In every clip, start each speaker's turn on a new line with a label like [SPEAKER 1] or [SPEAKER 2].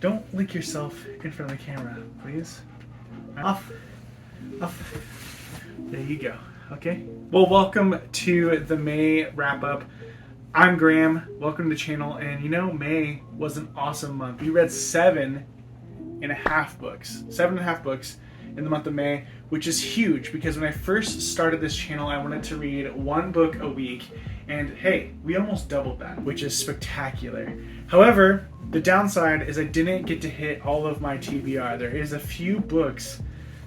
[SPEAKER 1] Don't lick yourself in front of the camera, please. Off. Off. There you go. Okay. Well, welcome to the May wrap-up. I'm Graham. Welcome to the channel. And you know, May was an awesome month. We read 7.5 books. 7.5 books in the month of May, which is huge because when I first started this channel, I wanted to read one book a week. And hey, we almost doubled that, which is spectacular. However, the downside is I didn't get to hit all of my TBR. There is a few books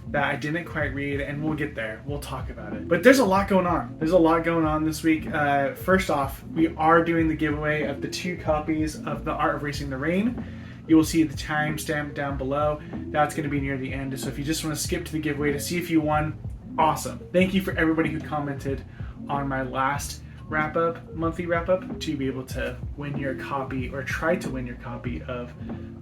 [SPEAKER 1] that I didn't quite read, and we'll get there. We'll talk about it. But there's a lot going on. There's a lot going on this week. First off, we are doing the giveaway of the 2 copies of The Art of Racing the Rain. You will see the timestamp down below. That's going to be near the end. So if you just want to skip to the giveaway to see if you won, awesome. Thank you for everybody who commented on my last monthly wrap-up to be able to win your copy or try to win your copy of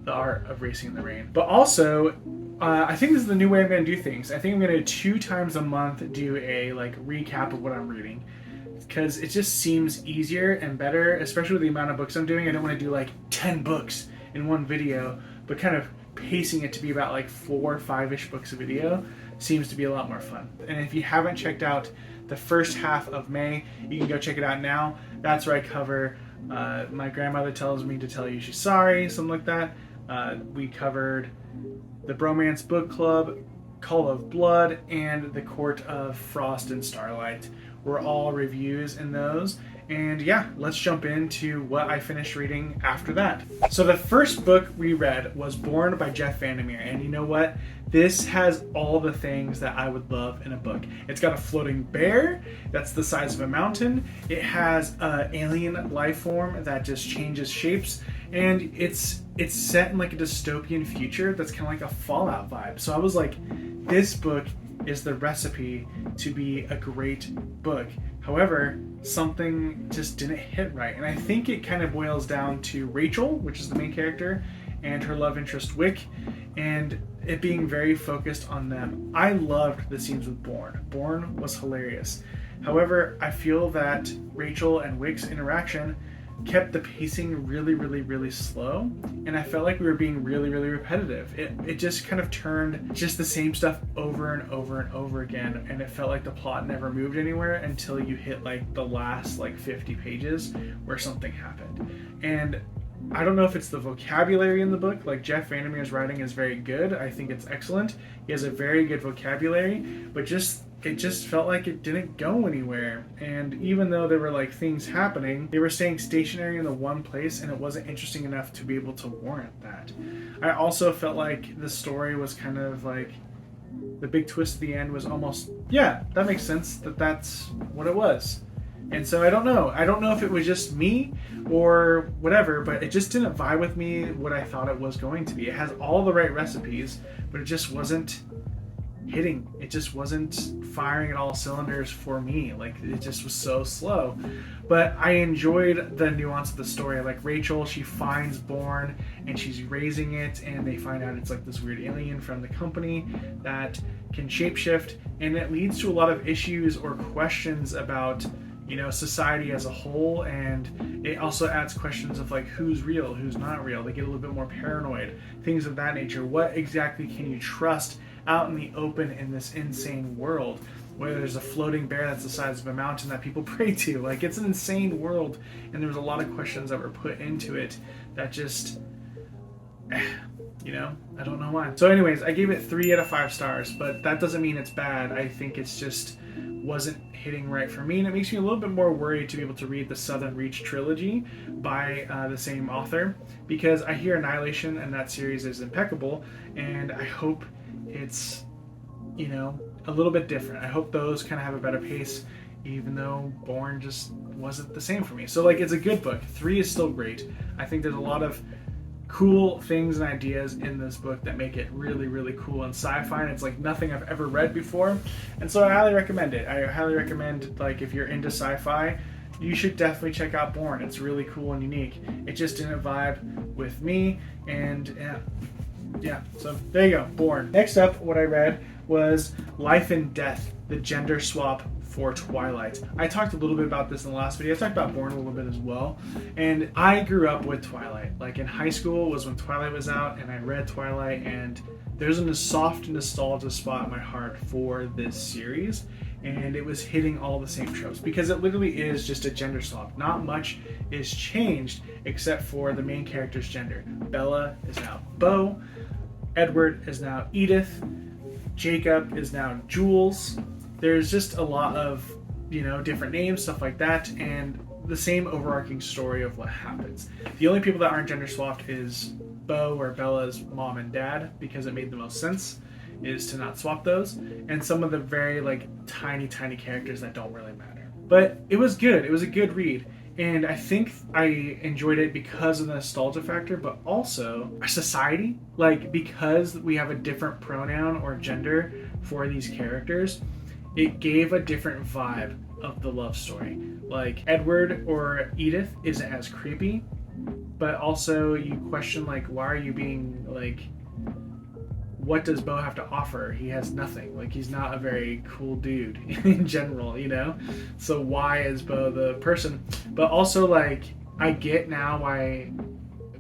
[SPEAKER 1] The Art of Racing the Rain. But also, I think this is the new way I'm going to do things. I think I'm going to 2 times a month do a recap of what I'm reading, because it just seems easier and better, especially with the amount of books I'm doing. I don't want to do 10 books in one video, but kind of pacing it to be about 4 or 5-ish books a video seems to be a lot more fun. And if you haven't checked out the first half of May, you can go check it out now. That's where I cover My Grandmother Tells Me to Tell You She's Sorry, something like that. We covered the Bromance Book Club, Call of Blood, and The Court of Frost and Starlight were all reviews in those. And yeah, let's jump into what I finished reading after that. So the first book we read was Born by Jeff Vandermeer. And you know what? This has all the things that I would love in a book. It's got a floating bear that's the size of a mountain. It has an alien life form that just changes shapes. And it's set in a dystopian future that's kind of like a Fallout vibe. So I was like, this book is the recipe to be a great book. However, something just didn't hit right. And I think it kind of boils down to Rachel, which is the main character, and her love interest Wick, and it being very focused on them. I loved the scenes with Bourne. Bourne was hilarious. However, I feel that Rachel and Wick's interaction kept the pacing really, really, really slow, and I felt like we were being really, really repetitive. It just kind of turned just the same stuff over and over and over again, and it felt like the plot never moved anywhere until you hit the last 50 pages where something happened. And I don't know if it's the vocabulary in the book. Jeff Vandermeer's writing is very good. I think it's excellent. He has a very good vocabulary, but it just felt like it didn't go anywhere. And even though there were things happening, they were staying stationary in the one place, and it wasn't interesting enough to be able to warrant that. I also felt like the story was kind of the big twist at the end was almost, yeah, that makes sense, that's what it was. And so I don't know if it was just me or whatever, but it just didn't vibe with me what I thought it was going to be. It has all the right recipes, but it just wasn't hitting. It just wasn't firing at all cylinders for me. It just was so slow. But I enjoyed the nuance of the story. Rachel, she finds Bourne and she's raising it, and they find out it's this weird alien from the company that can shapeshift, and it leads to a lot of issues or questions about society as a whole, and it also adds questions of who's real, who's not real. They get a little bit more paranoid, things of that nature. What exactly can you trust out in the open in this insane world, where there's a floating bear that's the size of a mountain that people pray to? It's an insane world, and there was a lot of questions that were put into it that just I don't know why. So anyways, I gave it 3 out of 5 stars, but that doesn't mean it's bad. I think it's just wasn't hitting right for me, and it makes me a little bit more worried to be able to read the Southern Reach trilogy by the same author, because I hear Annihilation and that series is impeccable, and I hope it's a little bit different. I hope those kind of have a better pace, even though Bourne just wasn't the same for me. So it's a good book. 3 is still great. I think there's a lot of cool things and ideas in this book that make it really, really cool and sci-fi, and it's nothing I've ever read before, and so I highly recommend it. I highly recommend, if you're into sci-fi, you should definitely check out Bourne. It's really cool and unique. It just didn't vibe with me, and yeah, so there you go, Bourne. Next up, what I read was Life and Death, the Gender Swap for Twilight. I talked a little bit about this in the last video. I talked about Born a little bit as well. And I grew up with Twilight. Like in high school was when Twilight was out, and I read Twilight, and there's a soft nostalgia spot in my heart for this series. And it was hitting all the same tropes because it literally is just a gender swap. Not much is changed except for the main character's gender. Bella is now Bo, Edward is now Edith, Jacob is now Jules. There's just a lot of, different names, stuff like that, and the same overarching story of what happens. The only people that aren't gender swapped is Bo or Bella's mom and dad, because it made the most sense is to not swap those, and some of the very tiny characters that don't really matter. But it was good. It was a good read, and I think I enjoyed it because of the nostalgia factor, but also our society, because we have a different pronoun or gender for these characters, it gave a different vibe of the love story. Like Edward or Edith isn't as creepy, but also you question why are you being what does Bo have to offer? He has nothing. He's not a very cool dude in general, So why is Bo the person? But also, I get now why,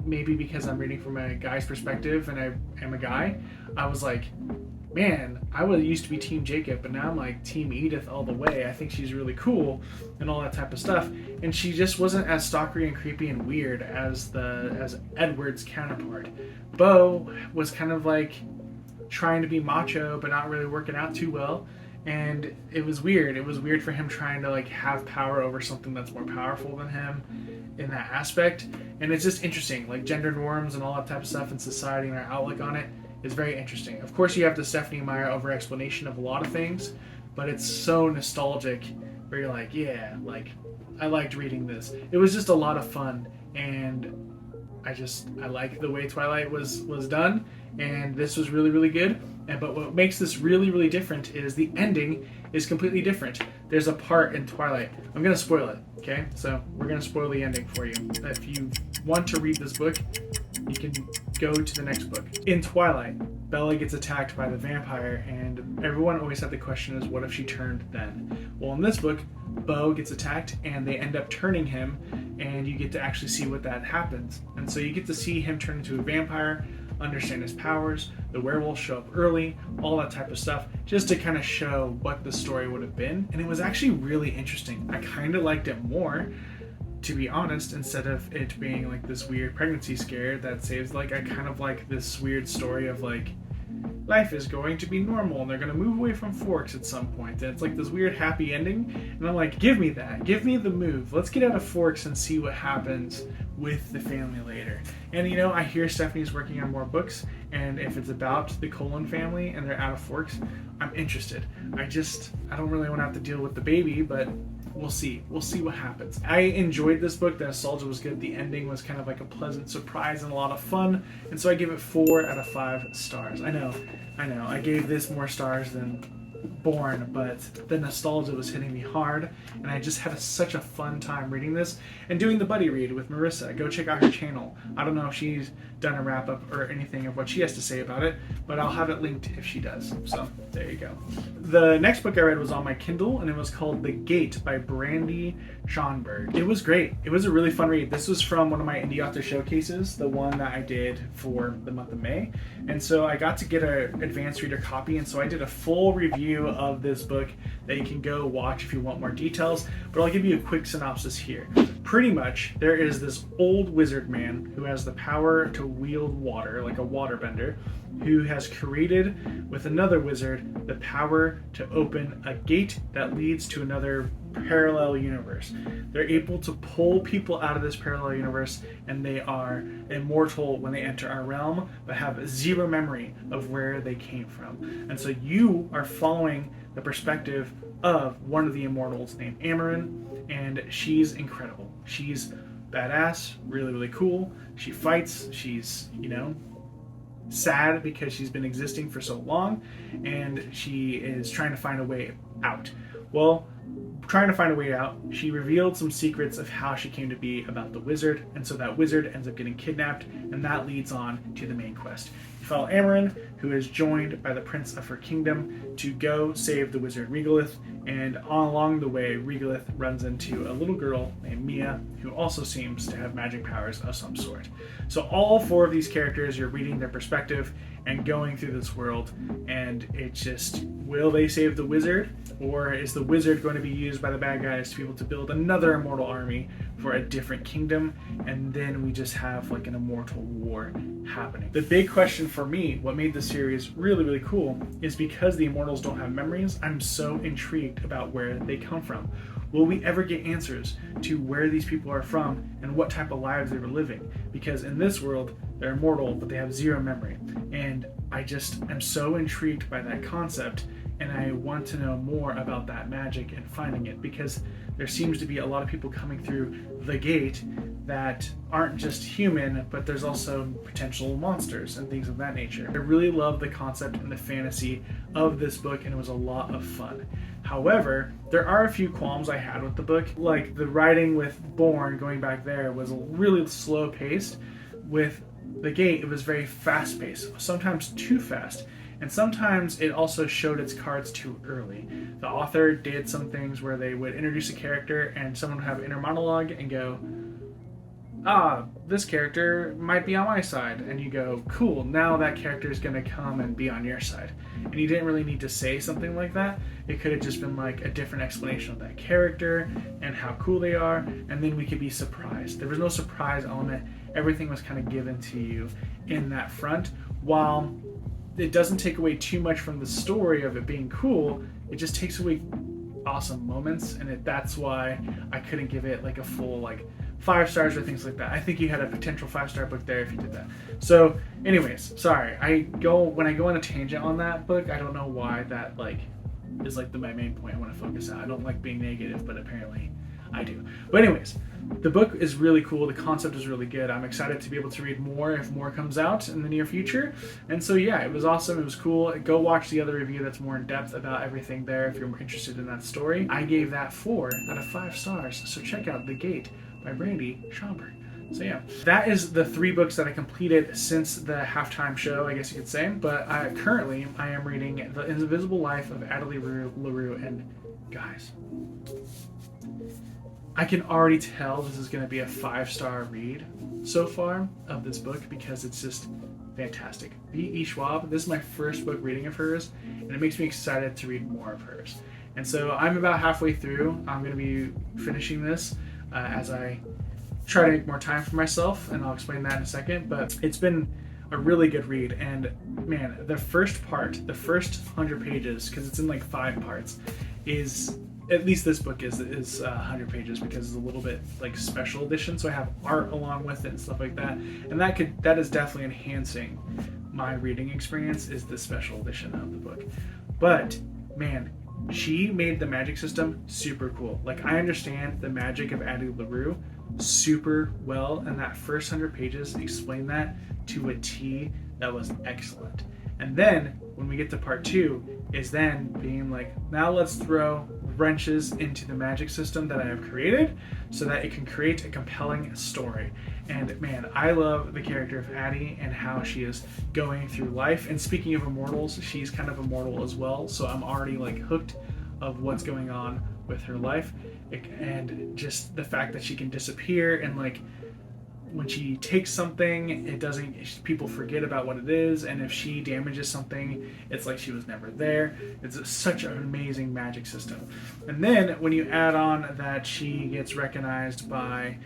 [SPEAKER 1] maybe because I'm reading from a guy's perspective and I am a guy, I was like, man, I used to be Team Jacob, but now I'm Team Edith all the way. I think she's really cool and all that type of stuff. And she just wasn't as stalkery and creepy and weird as Edward's counterpart. Bo was kind of trying to be macho but not really working out too well, and it was weird. It was weird for him trying to have power over something that's more powerful than him in that aspect. And it's just interesting, gender norms and all that type of stuff in society and our outlook on it is very interesting. Of course, you have the Stephenie Meyer over explanation of a lot of things, but it's so nostalgic where you're yeah, I liked reading this. It was just a lot of fun, and I like the way Twilight was done, and this was really, really good. But what makes this really, really different is the ending is completely different. There's a part in Twilight. I'm going to spoil it, okay? So we're going to spoil the ending for you. If you want to read this book, you can go to the next book. In Twilight, Bella gets attacked by the vampire, and everyone always had the question is, what if she turned then? Well, in this book, Bo gets attacked, and they end up turning him, and you get to actually see what that happens. And so you get to see him turn into a vampire, understand his powers, the werewolves show up early, all that type of stuff, just to kind of show what the story would have been. And it was actually really interesting. I kind of liked it more, to be honest, instead of it being this weird pregnancy scare that saves. I kind of like this weird story of life is going to be normal and they're going to move away from Forks at some point, and it's this weird happy ending, and I'm give me that, give me the move, let's get out of Forks and see what happens with the family later. And I hear Stephenie's working on more books, and if it's about the Cullen family and they're out of Forks, I'm interested. I don't really want to have to deal with the baby, but we'll see what happens. I enjoyed this book. The nostalgia was good. The ending was kind of a pleasant surprise and a lot of fun, and so I give it 4 out of 5 stars. I know I gave this more stars than Born, but the nostalgia was hitting me hard, and I just had such a fun time reading this and doing the buddy read with Marissa. Go check out her channel. I don't know if she's done a wrap up or anything of what she has to say about it, but I'll have it linked if she does. So there you go. The next book I read was on my Kindle, and it was called The Gate by Brandy Schonberg. It was great. It was a really fun read. This was from one of my indie author showcases, the one that I did for the month of May, and so I got to get an advanced reader copy, and so I did a full review of this book that you can go watch if you want more details, but I'll give you a quick synopsis here. Pretty much, there is this old wizard man who has the power to wield water, like a waterbender, who has created with another wizard the power to open a gate that leads to another parallel universe. They're able to pull people out of this parallel universe, and they are immortal when they enter our realm, but have zero memory of where they came from. And so you are following the perspective of one of the immortals named Amarin, and she's incredible. She's badass, really, really cool. She fights. She's, sad because she's been existing for so long, and she is trying to find a way out. Well, trying to find a way out, she revealed some secrets of how she came to be about the wizard, and so that wizard ends up getting kidnapped, and that leads on to the main quest. You follow Amarin, who is joined by the prince of her kingdom to go save the wizard Regolith, and along the way, Regolith runs into a little girl named Mia, who also seems to have magic powers of some sort. So all 4 of these characters, you're reading their perspective and going through this world, and it's just, will they save the wizard, or is the wizard going to be used by the bad guys to be able to build another immortal army for a different kingdom, and then we just have like an immortal war happening. The big question for me, what made the series really, really cool, is because the immortals don't have memories, I'm so intrigued about where they come from. Will we ever get answers to where these people are from and what type of lives they were living? Because in this world, they're immortal, but they have 0 memory. And I just am so intrigued by that concept, and I want to know more about that magic and finding it, because there seems to be a lot of people coming through the gate that aren't just human, but there's also potential monsters and things of that nature. I really love the concept and the fantasy of this book, and it was a lot of fun. However, there are a few qualms I had with the book. Like the writing with Born, going back there, was really slow paced. With the Gate, it was very fast paced, sometimes too fast. And sometimes it also showed its cards too early. The author did some things where they would introduce a character and someone would have an inner monologue and go, this character might be on my side. And you go, cool, now that character is going to come and be on your side. And you didn't really need to say something like that. It could have just been like a different explanation of that character and how cool they are, and then we could be surprised. There was no surprise element. Everything was kind of given to you in that front. While it doesn't take away too much from the story of it being cool, it just takes away awesome moments, and that's why I couldn't give it like a full like 5 stars or things like that. I think you had a potential 5-star book there if you did that. So anyways, sorry, when I go on a tangent on that book, I don't know why that like is like my main point I want to focus on. I don't like being negative, but apparently I do. But anyways, the book is really cool. The concept is really good. I'm excited to be able to read more if more comes out in the near future. And so yeah, it was awesome. It was cool. Go watch the other review that's more in depth about everything there if you're more interested in that story. I gave that 4 out of 5 stars. So check out The Gate by Brandy Schomburg. So yeah, that is the 3 books that I completed since the halftime show, I guess you could say. But currently I am reading The Invisible Life of Addie LaRue, and guys, I can already tell this is going to be a 5-star read so far of this book because it's just fantastic. B.E. Schwab, this is my first book reading of hers, and it makes me excited to read more of hers. And so I'm about halfway through. I'm going to be finishing this as I try to make more time for myself, and I'll explain that in a second. But it's been a really good read, and man, the first 100 pages, because it's in like 5 parts, is, at least this book is 100 pages because it's a little bit like special edition, so I have art along with it and stuff like that, and that is definitely enhancing my reading experience, is the special edition of the book. But man, she made the magic system super cool. Like, I understand the magic of Addie LaRue super well, and that first 100 pages explained that to a T that was excellent. And then when we get to part 2 is then being like, now let's throw wrenches into the magic system that I have created so that it can create a compelling story. And man, I love the character of Addie and how she is going through life. And speaking of immortals, she's kind of immortal as well, so I'm already like hooked of what's going on with her life, and just the fact that she can disappear, and like when she takes something, it doesn't, people forget about what it is, and if she damages something, it's like she was never there. It's such an amazing magic system. And then when you add on that she gets recognized by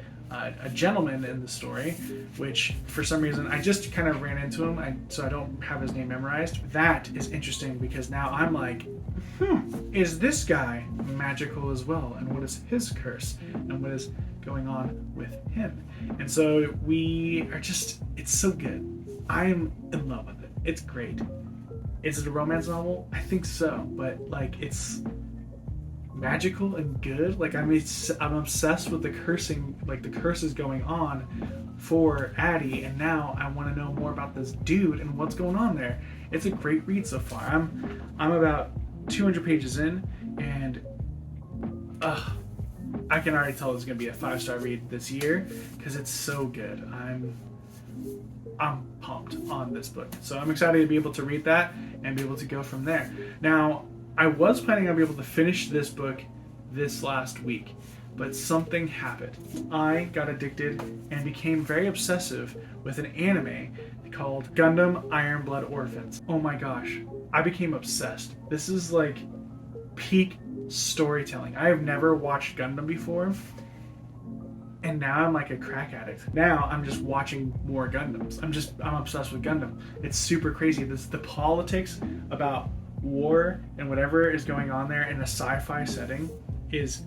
[SPEAKER 1] a gentleman in the story, which for some reason I just kind of ran into him, so I don't have his name memorized. That is interesting because now I'm like, is this guy magical as well? And what is his curse? And what is going on with him? And so we are just, it's so good. I am in love with it. It's great. Is it a romance novel? I think so, but like it's magical and good. Like I'm obsessed with the cursing, like the curses going on for Addie, and now I want to know more about this dude and what's going on there. It's a great read so far. I'm about 200 pages in, and I can already tell it's gonna be a 5-star read this year because it's so good. I'm pumped on this book, so I'm excited to be able to read that and be able to go from there. Now, I was planning on being able to finish this book this last week, but something happened. I got addicted and became very obsessive with an anime called Gundam Iron Blood Orphans. Oh my gosh, I became obsessed. This is like peak storytelling. I have never watched Gundam before, and now I'm like a crack addict. Now I'm just watching more Gundams. I'm obsessed with Gundam. It's super crazy. The politics about war and whatever is going on there in a sci-fi setting is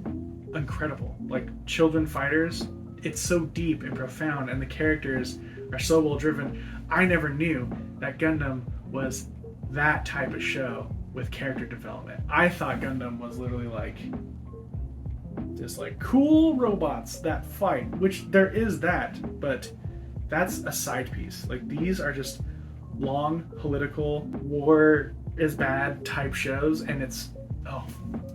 [SPEAKER 1] incredible. Like children fighters, it's so deep and profound, and the characters are so well driven. I never knew that Gundam was that type of show with character development. I thought Gundam was literally like just like cool robots that fight, which there is that, but that's a side piece. Like these are just long political war is bad type shows, and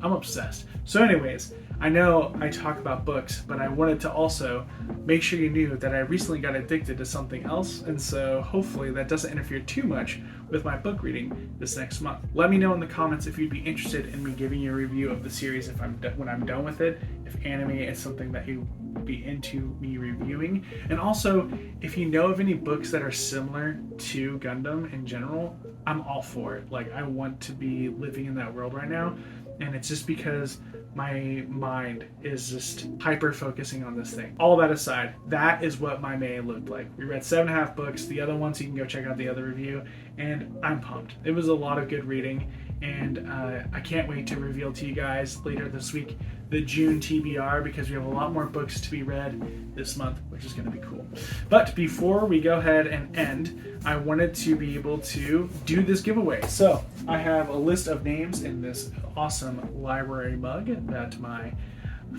[SPEAKER 1] I'm obsessed. So anyways, I know I talk about books, but I wanted to also make sure you knew that I recently got addicted to something else, and so hopefully that doesn't interfere too much with my book reading this next month. Let me know in the comments if you'd be interested in me giving you a review of the series when I'm done with it, if anime is something that you'd be into me reviewing, and also if you know of any books that are similar to Gundam in general, I'm all for it. Like, I want to be living in that world right now, and it's just because my mind is just hyper focusing on this thing. All that aside, that is what my May looked like. We read 7.5 books. The other ones, you can go check out the other review, and I'm pumped. It was a lot of good reading, and I can't wait to reveal to you guys later this week the June TBR, because we have a lot more books to be read this month, which is going to be cool. But before we go ahead and end, I wanted to be able to do this giveaway. So I have a list of names in this awesome library mug that my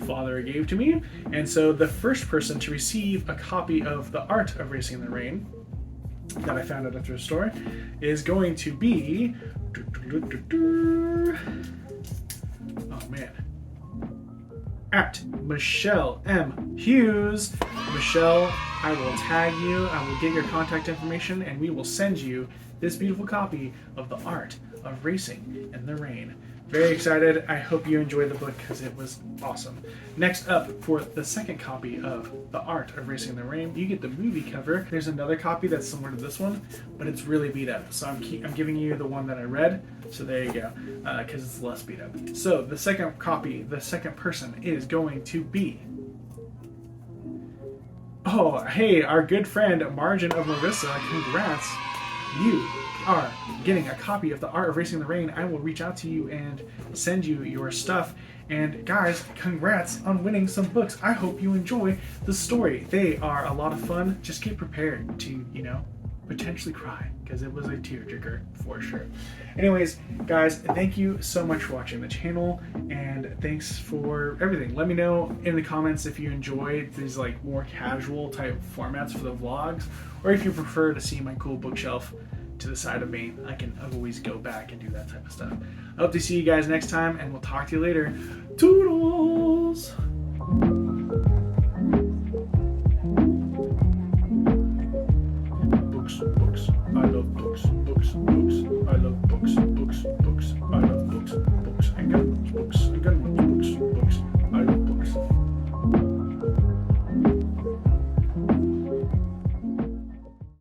[SPEAKER 1] father gave to me. And so the first person to receive a copy of The Art of Racing in the Rain that I found at a thrift store is going to be... Oh man. At Michelle M. Hughes. Michelle, I will tag you, I will get your contact information, and we will send you this beautiful copy of The Art of Racing in the Rain. Very excited. I hope you enjoyed the book because it was awesome. Next up, for the second copy of The Art of Racing in the Rain, you get the movie cover. There's another copy that's similar to this one, but it's really beat up. So I'm giving you the one that I read. So there you go, because it's less beat up. So the second copy, the second person is going to be... Oh, hey, our good friend Margin of Marissa, congrats. You are getting a copy of The Art of Racing in the Rain. I will reach out to you and send you your stuff. And guys, congrats on winning some books. I hope you enjoy the story. They are a lot of fun. Just get prepared to, potentially cry, because it was a tearjerker for sure. Anyways, guys, thank you so much for watching the channel, and thanks for everything. Let me know in the comments if you enjoy these like more casual type formats for the vlogs, or if you prefer to see my cool bookshelf to the side of me. I can always go back and do that type of stuff. I hope to see you guys next time, and we'll talk to you later. Toodles!